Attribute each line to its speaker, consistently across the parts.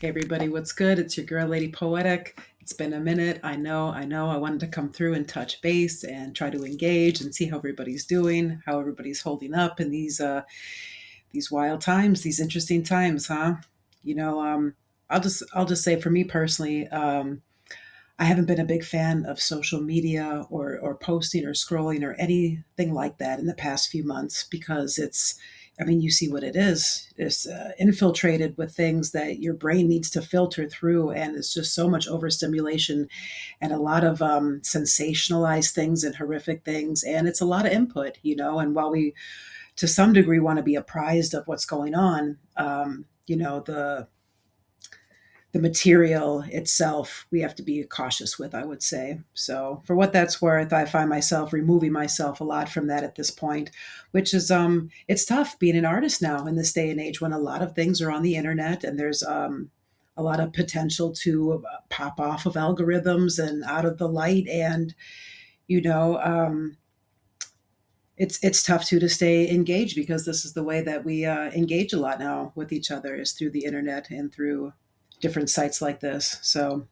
Speaker 1: Hey everybody, what's good? It's your girl, Lady Poetic. It's been a minute. I know. I wanted to come through and touch base and try to engage and see how everybody's doing, how everybody's holding up in these wild times, these interesting times, huh? You know, I'll just say for me personally, I haven't been a big fan of social media or posting or scrolling or anything like that in the past few months because I mean, you see what it is. It's infiltrated with things that your brain needs to filter through, and it's just so much overstimulation and a lot of sensationalized things and horrific things, and it's a lot of input, And while we, to some degree, want to be apprised of what's going on, the material itself we have to be cautious with, I would say. So for what that's worth, I find myself removing myself a lot from that at this point, which is it's tough being an artist now in this day and age when a lot of things are on the internet and there's a lot of potential to pop off of algorithms and out of the light, and you know it's tough too to stay engaged because this is the way that we engage a lot now with each other, is through the internet and through different sites like this. So,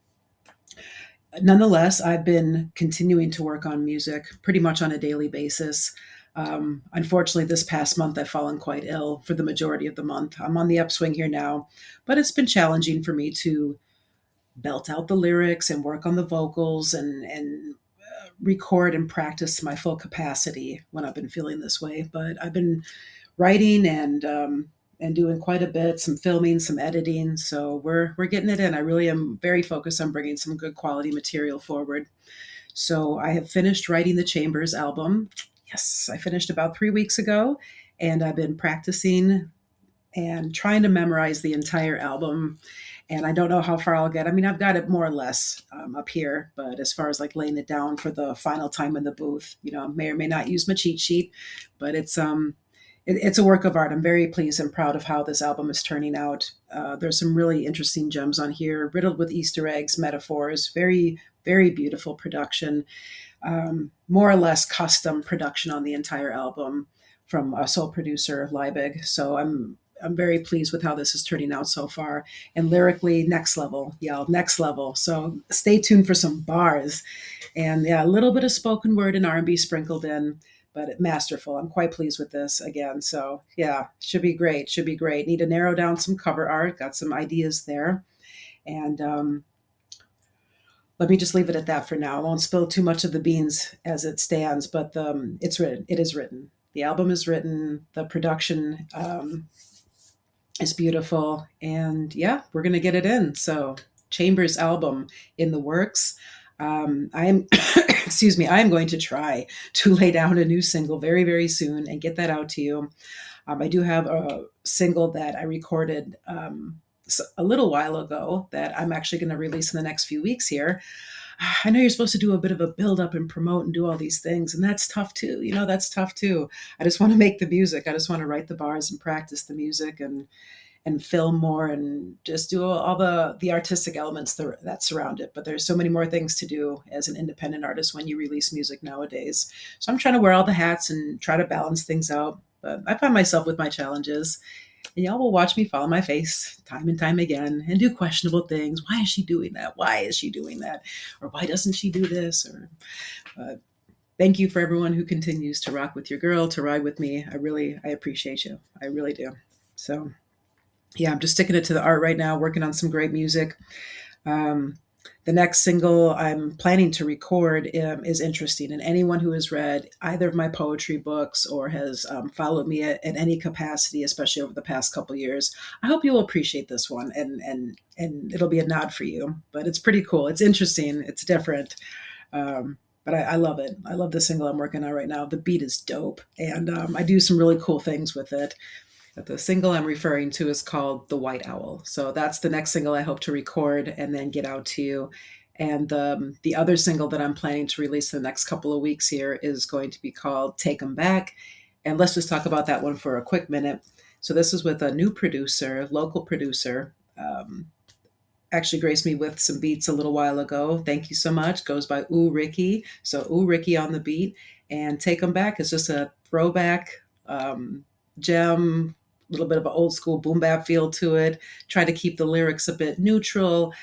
Speaker 1: nonetheless, I've been continuing to work on music pretty much on a daily basis. Unfortunately, this past month I've fallen quite ill for the majority of the month. I'm on the upswing here now, but it's been challenging for me to belt out the lyrics and work on the vocals and record and practice to my full capacity when I've been feeling this way. But I've been writing and doing quite a bit, some filming, some editing. So we're getting it in. I really am very focused on bringing some good quality material forward. So I have finished writing the Chambers album. Yes, I finished about 3 weeks ago, and I've been practicing and trying to memorize the entire album. And I don't know how far I'll get. I mean, I've got it more or less up here, but as far as like laying it down for the final time in the booth, may or may not use my cheat sheet, but it's a work of art. I'm very pleased and proud of how this album is turning out. There's some really interesting gems on here, riddled with Easter eggs, metaphors, very, very beautiful production, more or less custom production on the entire album from a sole producer, Liebig. So I'm very pleased with how this is turning out so far. And lyrically, next level, y'all, next level. So stay tuned for some bars, and yeah, a little bit of spoken word and R&B sprinkled in, but masterful. I'm quite pleased with this again. So yeah, should be great. Should be great. Need to narrow down some cover art. Got some ideas there, and let me just leave it at that for now. I won't spill too much of the beans as it stands, but it's written. It is written. The album is written. The production is beautiful, and yeah, we're gonna get it in. So Chambers album in the works. I am, excuse me, I am going to try to lay down a new single very, very soon and get that out to you. I do have a single that I recorded a little while ago that I'm actually going to release in the next few weeks here. I know you're supposed to do a bit of a build up and promote and do all these things, and that's tough too. That's tough too. I just want to make the music. I just want to write the bars and practice the music and film more and just do all the artistic elements that surround it. But there's so many more things to do as an independent artist when you release music nowadays. So I'm trying to wear all the hats and try to balance things out. But I find myself with my challenges. And y'all will watch me fall on my face time and time again and do questionable things. Why is she doing that? Why is she doing that? Or why doesn't she do this? Thank you for everyone who continues to rock with your girl, to ride with me. I appreciate you. I really do. So yeah, I'm just sticking it to the art right now, working on some great music. The next single I'm planning to record is interesting, and anyone who has read either of my poetry books or has followed me at any capacity, especially over the past couple years, I hope you will appreciate this one, and it'll be a nod for you. But it's pretty cool. It's interesting. It's different. But I love it. I love the single I'm working on right now. The beat is dope, and I do some really cool things with it. But the single I'm referring to is called The White Owl. So that's the next single I hope to record and then get out to you. And the other single that I'm planning to release in the next couple of weeks here is going to be called Take 'Em Back. And let's just talk about that one for a quick minute. So this is with a new producer, local producer. Actually graced me with some beats a little while ago. Thank you so much. Goes by Ooh Ricky. So Ooh Ricky on the beat. And Take 'Em Back is just a throwback gem, little bit of an old school boom bap feel to it. Try to keep the lyrics a bit neutral.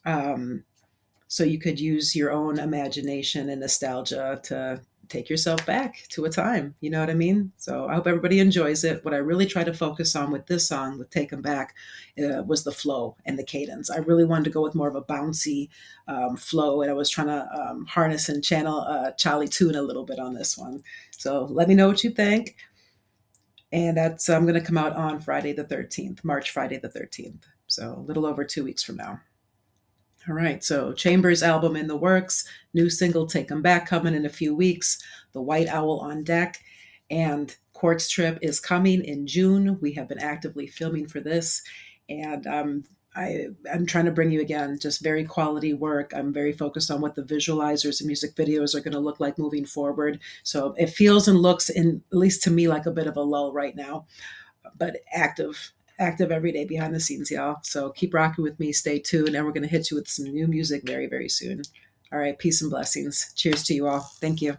Speaker 1: Um, so you could use your own imagination and nostalgia to take yourself back to a time. You know what I mean? So I hope everybody enjoys it. What I really try to focus on with this song, with Take 'Em Back, was the flow and the cadence. I really wanted to go with more of a bouncy flow, and I was trying to harness and channel Charlie Tune a little bit on this one. So let me know what you think. And that's going to come out on Friday the 13th, March Friday the 13th. So a little over 2 weeks from now. All right, so Chambers album in the works, new single Take 'Em Back coming in a few weeks, The White Owl on deck, and Quartz Trip is coming in June. We have been actively filming for this, and I'm trying to bring you again just very quality work. I'm very focused on what the visualizers and music videos are going to look like moving forward. So it feels and looks, in at least to me, like a bit of a lull right now, but active every day behind the scenes, y'all. So keep rocking with me. Stay tuned, and we're going to hit you with some new music very, very soon. All right, peace and blessings. Cheers to you all. Thank you.